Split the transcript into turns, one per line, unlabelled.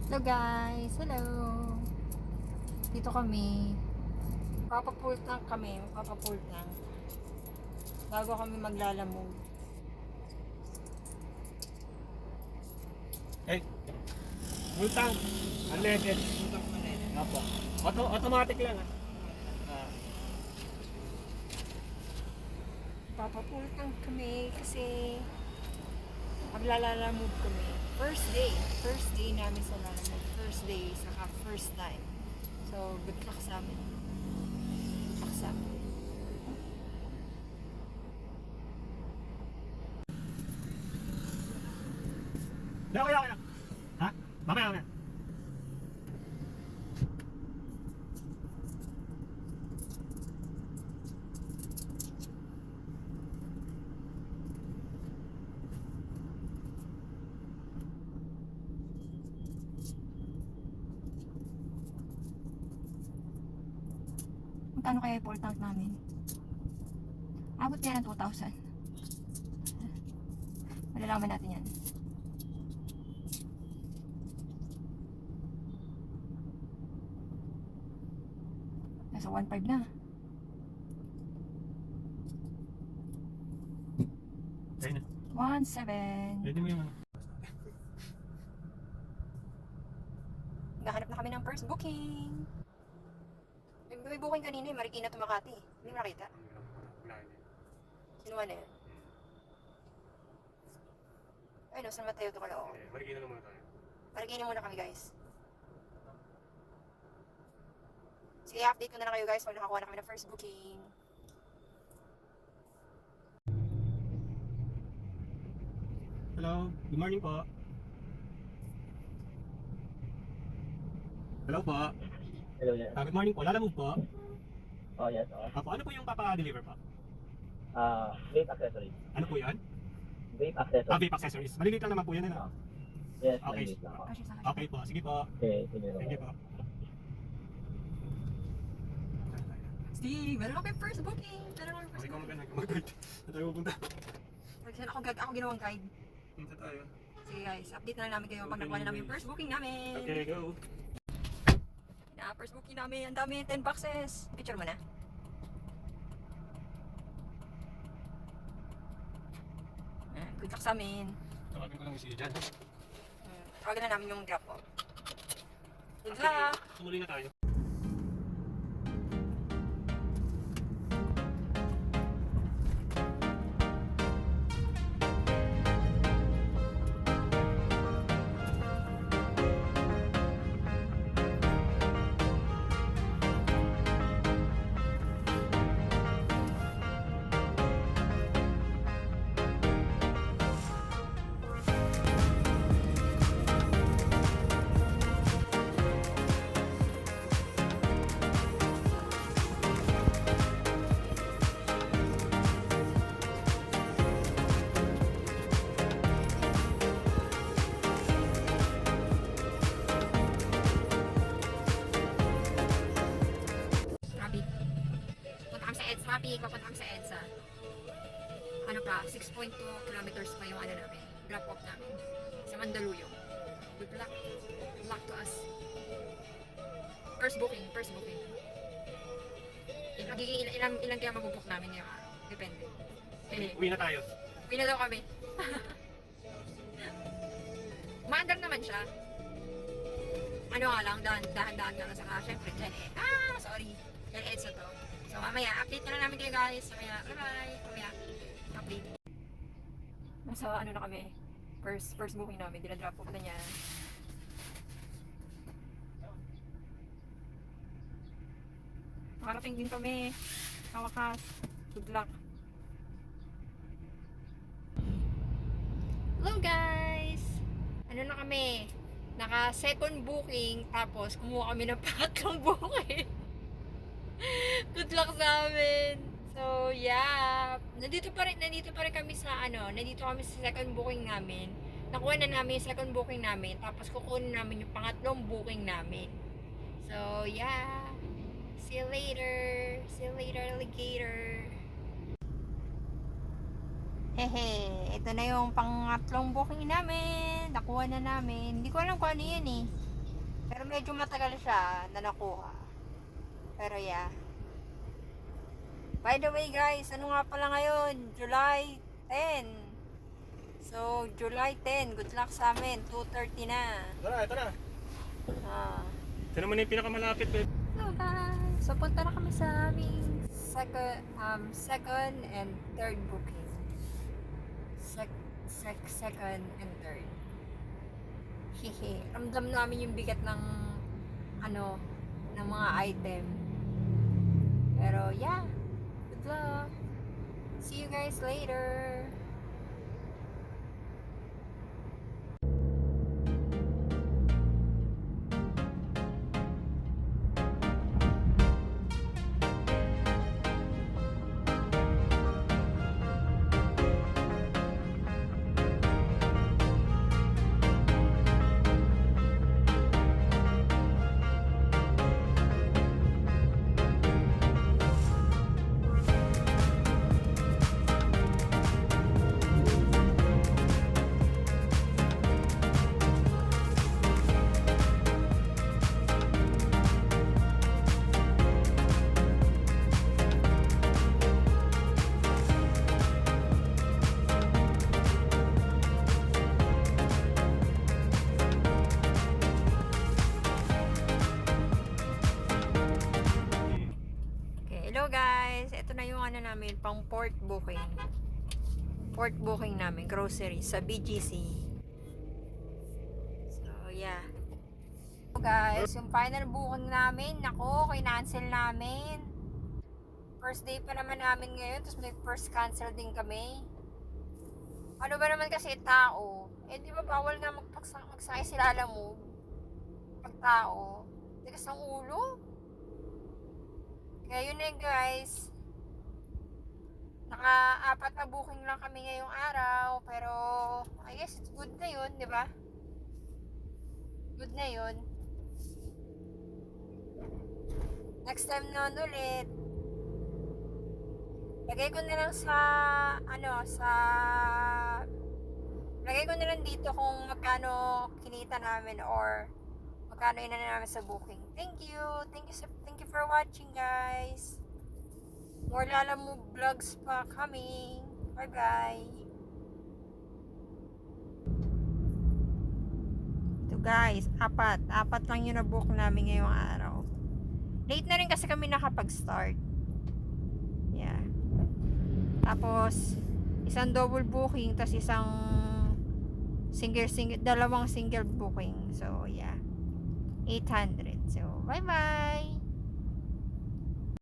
Hello guys, hello. Dito kami. Papapult lang kami, papapult lang. Bago kami maglalamog.
Eh, multang. Unleaded. Apo. Automatic lang ah.
Papapult lang kami kasi maglalalamog kami. First day namin sa lalamog. First day, saka first time. So, good luck sa amin. Good luck sa amin.
Okay. Ha? Mamaya.
Magkano kaya yung full tank namin? Abot kaya ng 2,000. Malalaman natin yan. Nasa 1.5 na.
Ayun na.
1.7.
Pwede mo yung ano.
Nahanap na kami ng first booking. May booking kanina yung Marikina to Makati. Hindi mo nakita? Sinuha na yan? Ay no, San Mateo to Caloocan.
Marikina na muna tayo.
Marikina muna kami guys. Sige, update ko na lang kayo guys pag nakakuha na kami ng first booking.
Hello, good morning po. Hello po.
Hello, yes.
Good morning po. Lalamove po.
Oh, yes.
Apo, ano po yung papa-deliver po?
Vape accessories.
Ano po yan?
Vape accessories.
Vape accessories. Maliliit lang naman po yan. Ano?
Yes,
Okay.
maliit lang.
Kasi sa akin.
Okay po. Sige po.
Okay, sige.
Sige po.
Steve, meron kami first booking. Meron kami first
Ikaw
booking.
mag-guide. Saan tayo pupunta?
Ako ginawang guide.
Punta tayo.
Sige guys, update na lang namin kayo pag nakuha na namin yung first booking namin.
Okay, go.
First booking namin. Ang dami, 10 boxes. Picture mo na. Good luck sa amin.
Tawagin ko lang si Jan.
Tawagan na namin yung drop po. Good luck!
Sumuli na tayo.
Rapid. Punta kami sa EDSA. Rapid, papunta kami sa EDSA. Ano pa, 6.2 kilometers pa yung ano namin. Drop off namin. Sa Mandaluyong. Good luck. Good luck to us. First booking. Magiging ilan kaya mabubook namin yung araw. Depende.
Uwi na tayo.
Uwi na daw kami. Maandar naman siya. Ano nga lang, dahan-dahan nga lang. Saka, syempre, sorry. EDSA to. So, mamaya, update na lang namin kayo guys. Mamaya, bye-bye. Mamaya, update. Nasa ano na kami. First booking namin. Dinadrop off na niya. Makarating din kami. Sa wakas. Good luck. Hello guys! Ano na kami? Naka second booking. Tapos kumuha kami ng pangatlong booking. Good luck sa amin. So yeah. Nandito pa rin kami sa nandito kami sa second booking namin. Nakuha na namin yung second booking namin. Tapos kukunin namin yung pangatlong booking namin. So yeah. See you later. See you later, alligator. Hehe, ito na yung pangatlong booking namin. Nakuha na namin. Hindi ko alam kung ano yan eh. Pero medyo matagal siya na nakuha. Pero yeah. By the way guys, ano nga pala ngayon? July 10. So, July 10. Good luck sa amin. 2:30 na.
Ito na.
Ah.
Ito naman yung pinakamalapit, babe.
Hello guys. So, punta na kami sa aming second and third booking. Second and third. Hehe. Ramdam namin yung bigat ng ng mga item. Pero yeah. Good luck. See you guys later. Hello guys, ito na yung namin, pang port booking. Port booking namin, grocery sa BGC. So yeah. So guys, yung final booking namin, nako, kinancel namin. First day pa naman namin ngayon, tapos may first cancel din kami. Ano ba naman kasi tao? Eh di ba bawal nga magsakay sila, alam mo? Pag tao, tigas ng ulo. Kaya yun eh guys, naka-4 na booking lang kami ngayong araw, pero I guess it's good na yun, di ba? Good na yun. Next time na ulit, lagay ko na lang lagay ko na lang dito kung magkano kinita namin or magkano ina namin sa booking. Thank you for watching guys. More Lalamove vlogs pa coming. Bye bye. Ito guys, apat lang yung na-book namin ngayong araw. Late na rin kasi kami nakapag-start. Yeah. Tapos isang double booking, tapos isang dalawang single booking. So yeah, 800. So bye bye.